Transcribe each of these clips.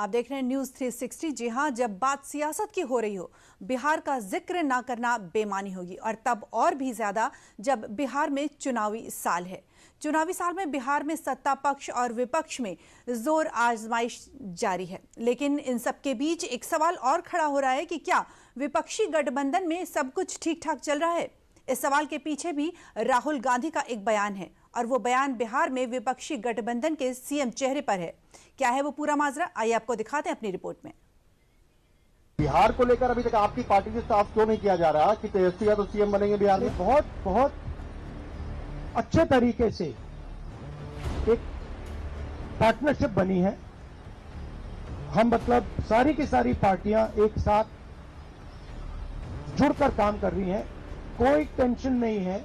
आप देख रहे हैं न्यूज 360। जी हां, जब बात सियासत की हो रही हो, बिहार का जिक्र ना करना बेमानी होगी, और तब और भी ज्यादा जब बिहार में चुनावी साल है। चुनावी साल में बिहार में सत्ता पक्ष और विपक्ष में जोर आजमाइश जारी है। लेकिन इन सब के बीच एक सवाल और खड़ा हो रहा है कि क्या विपक्षी गठबंधन में सब कुछ ठीक ठाक चल रहा है? इस सवाल के पीछे भी राहुल गांधी का एक बयान है, और वो बयान बिहार में विपक्षी गठबंधन के सीएम चेहरे पर है। क्या है वो पूरा माजरा, आइए आपको दिखाते हैं अपनी रिपोर्ट में। बिहार को लेकर अभी तक आपकी पार्टी से साफ क्यों नहीं किया जा रहा कि तेजस्वी यादव सीएम बनेंगे बिहार में? बहुत अच्छे तरीके से एक पार्टनरशिप बनी है। हम मतलब सारी की सारी पार्टियां एक साथ जुड़कर काम कर रही हैं, कोई टेंशन नहीं है।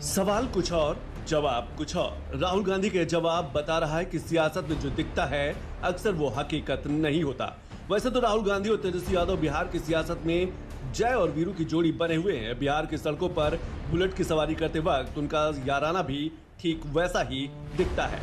सवाल कुछ और, जवाब कुछ और। राहुल गांधी के जवाब बता रहा है कि सियासत में जो दिखता है अक्सर वो हकीकत नहीं होता। वैसे तो राहुल गांधी और तेजस्वी यादव बिहार की सियासत में जय और वीरू की जोड़ी बने हुए हैं। बिहार की सड़कों पर बुलेट की सवारी करते वक्त उनका याराना भी ठीक वैसा ही दिखता है।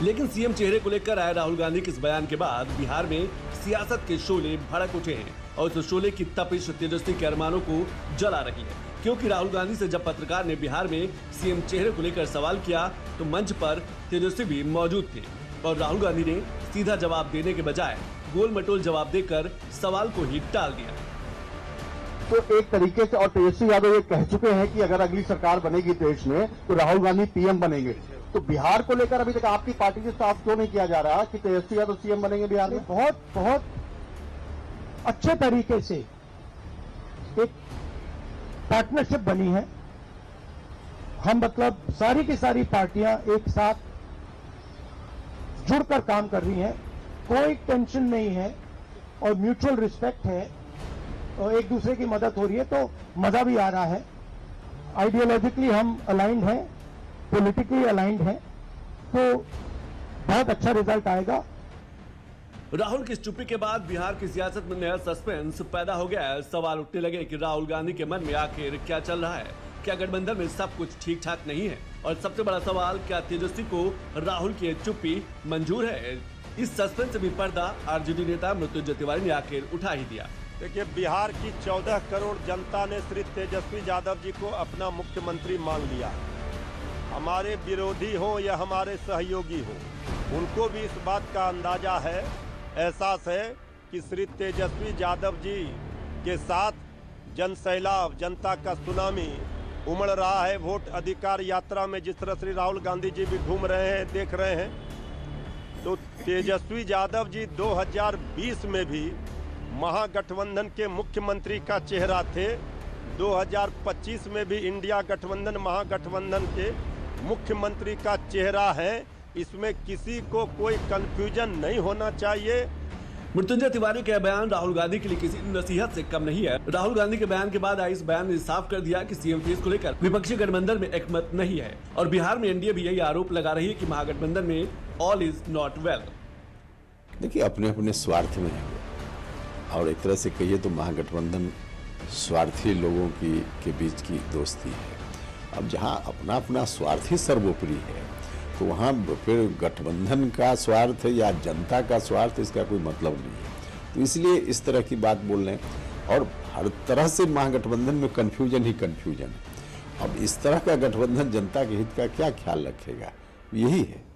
लेकिन सीएम चेहरे को लेकर आए राहुल गांधी के इस बयान के बाद बिहार में सियासत के शोले भड़क उठे हैं, और इस शोले की तपिश तेजस्वी के अरमानों को जला रही है। क्योंकि राहुल गांधी से जब पत्रकार ने बिहार में सीएम चेहरे को लेकर सवाल किया तो मंच पर तेजस्वी भी मौजूद थे, और राहुल गांधी ने सीधा जवाब देने के बजाय गोल मटोल जवाब देकर सवाल को ही टाल दिया। तो एक तरीके से और तेजस्वी यादव ये कह चुके हैं कि अगर अगली सरकार बनेगी देश में तो राहुल गांधी पीएम बनेंगे। तो बिहार को लेकर अभी तक आपकी पार्टी से साफ क्यों नहीं किया जा रहा कि तेजस्वी यादव सीएम बनेंगे बिहार में? बहुत अच्छे तरीके से एक पार्टनरशिप बनी है। हम मतलब सारी की सारी पार्टियां एक साथ जुड़कर काम कर रही हैं, कोई टेंशन नहीं है और म्यूचुअल रिस्पेक्ट है, और एक दूसरे की मदद हो रही है, तो मजा भी आ रहा है। आइडियोलॉजिकली हम अलाइंड हैं, पॉलिटिकली अलाइंड हैं, तो बहुत अच्छा रिजल्ट आएगा। राहुल की चुप्पी के बाद बिहार की सियासत में नया सस्पेंस पैदा हो गया है। सवाल उठने लगे कि राहुल गांधी के मन में आखिर क्या चल रहा है। क्या गठबंधन में सब कुछ ठीक ठाक नहीं है? और सबसे बड़ा सवाल, क्या तेजस्वी को राहुल की चुप्पी मंजूर है? इस सस्पेंस से भी पर्दा आरजेडी नेता मृत्युंजय तिवारी ने आखिर उठा ही दिया। देखिए, बिहार की 14 करोड़ जनता ने श्री तेजस्वी यादव जी को अपना मुख्यमंत्री मान लिया। हमारे विरोधी हो या हमारे सहयोगी हो, उनको भी इस बात का अंदाजा है, एहसास है कि श्री तेजस्वी यादव जी के साथ जन सैलाब, जनता का सुनामी उमड़ रहा है। वोट अधिकार यात्रा में जिस तरह श्री राहुल गांधी जी भी घूम रहे हैं, देख रहे हैं, तो तेजस्वी यादव जी 2020 में भी महागठबंधन के मुख्यमंत्री का चेहरा थे। 2025 में भी इंडिया गठबंधन महागठबंधन के मुख्यमंत्री का चेहरा है। इसमें किसी को कोई कंफ्यूजन नहीं होना चाहिए। मृत्युंजय तिवारी का बयान राहुल गांधी के लिए किसी नसीहत से कम नहीं है। राहुल गांधी के बयान के बाद आई इस बयान ने साफ कर दिया कि सीएम फेस को लेकर विपक्षी गठबंधन में एकमत नहीं है, और बिहार में एनडीए भी यही आरोप लगा रही है कि महागठबंधन में ऑल इज नॉट वेल। देखिए, अपने अपने स्वार्थ में है, और एक तरह से कहिए तो महागठबंधन स्वार्थी लोगों के बीच की दोस्ती है। अब जहां अपना अपना स्वार्थ ही सर्वोपरि है, तो वहाँ फिर गठबंधन का स्वार्थ या जनता का स्वार्थ, इसका कोई मतलब नहीं है। तो इसलिए इस तरह की बात बोल रहे हैं, और हर तरह से महागठबंधन में कन्फ्यूजन ही कन्फ्यूजन है। अब इस तरह का गठबंधन जनता के हित का क्या ख्याल रखेगा, यही है।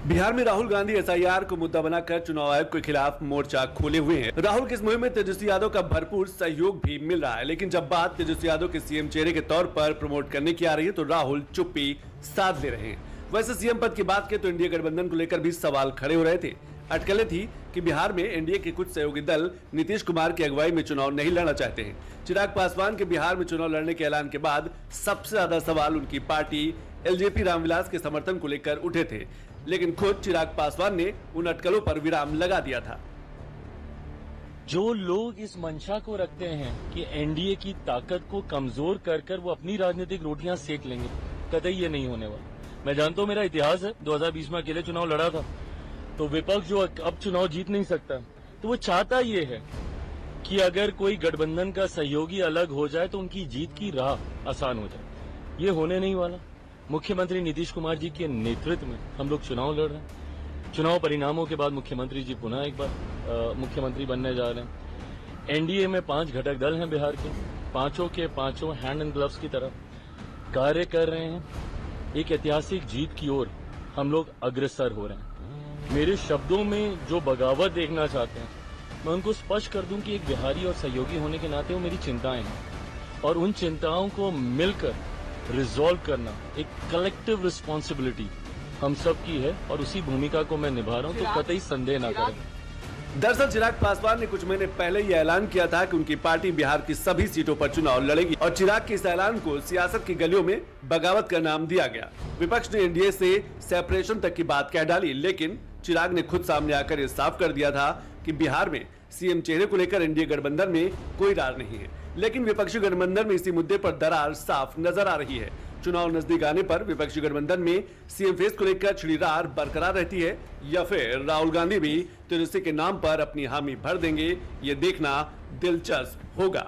बिहार में राहुल गांधी एसआईआर को मुद्दा बनाकर चुनाव आयोग के खिलाफ मोर्चा खोले हुए हैं। राहुल की इस मुहिम में तेजस्वी यादव का भरपूर सहयोग भी मिल रहा है। लेकिन जब बात तेजस्वी यादव के सीएम चेहरे के तौर पर प्रमोट करने की आ रही है तो राहुल चुप्पी साध ले रहे हैं। वैसे सीएम पद की बात करें तो एनडीए गठबंधन को लेकर भी सवाल खड़े हो रहे थे। अटकलें थी कि बिहार में एनडीए के कुछ सहयोगी दल नीतीश कुमार की अगुवाई में चुनाव नहीं लड़ना चाहते हैं। चिराग पासवान के बिहार में चुनाव लड़ने के ऐलान के बाद सबसे ज्यादा सवाल उनकी पार्टी एलजेपी रामविलास के समर्थन को लेकर उठे थे, लेकिन खुद चिराग पासवान ने उन अटकलों पर विराम लगा दिया था। जो लोग इस मंशा को रखते हैं कि एनडीए की ताकत को कमजोर कर वो अपनी राजनीतिक रोटियां सेक लेंगे, कतई ये नहीं होने वाला। मैं जानता हूं, मेरा इतिहास है, 2020 में अकेले चुनाव लड़ा था, तो विपक्ष जो अब चुनाव जीत नहीं सकता, तो वो चाहता ये है कि अगर कोई गठबंधन का सहयोगी अलग हो जाए तो उनकी जीत की राह आसान हो जाए। ये होने नहीं वाला। मुख्यमंत्री नीतीश कुमार जी के नेतृत्व में हम लोग चुनाव लड़ रहे हैं। चुनाव परिणामों के बाद मुख्यमंत्री जी पुनः एक बार मुख्यमंत्री बनने जा रहे हैं। एनडीए में 5 घटक दल हैं बिहार के, पांचों के पांचों हैंड एंड ग्लव्स की तरह कार्य कर रहे हैं। एक ऐतिहासिक जीत की ओर हम लोग अग्रसर हो रहे हैं। मेरे शब्दों में जो बगावत देखना चाहते हैं, मैं उनको स्पष्ट कर दूं कि एक बिहारी और सहयोगी होने के नाते वो मेरी चिंताएं हैं, और उन चिंताओं को मिलकर रिजॉल्व करना एक कलेक्टिव रिस्पॉन्सिबिलिटी हम सब की है, और उसी भूमिका को मैं निभा रहा हूं, तो कतई संदेह ना करें। दरअसल चिराग पासवान ने कुछ महीने पहले ही ऐलान किया था कि उनकी पार्टी बिहार की सभी सीटों पर चुनाव लड़ेगी, और चिराग के इस ऐलान को सियासत की गलियों में बगावत का नाम दिया गया। विपक्ष ने एनडीए से सेपरेशन तक की बात कह डाली, लेकिन चिराग ने खुद सामने आकर ये साफ कर दिया था कि बिहार में सीएम चेहरे को लेकर एनडीए गठबंधन में कोई रार नहीं है। लेकिन विपक्षी गठबंधन में इसी मुद्दे पर दरार साफ नजर आ रही है। चुनाव नजदीक आने पर विपक्षी गठबंधन में सीएम फेस को लेकर छिड़ी रार बरकरार रहती है, या फिर राहुल गांधी भी तेजस्वी के नाम पर अपनी हामी भर देंगे, ये देखना दिलचस्प होगा।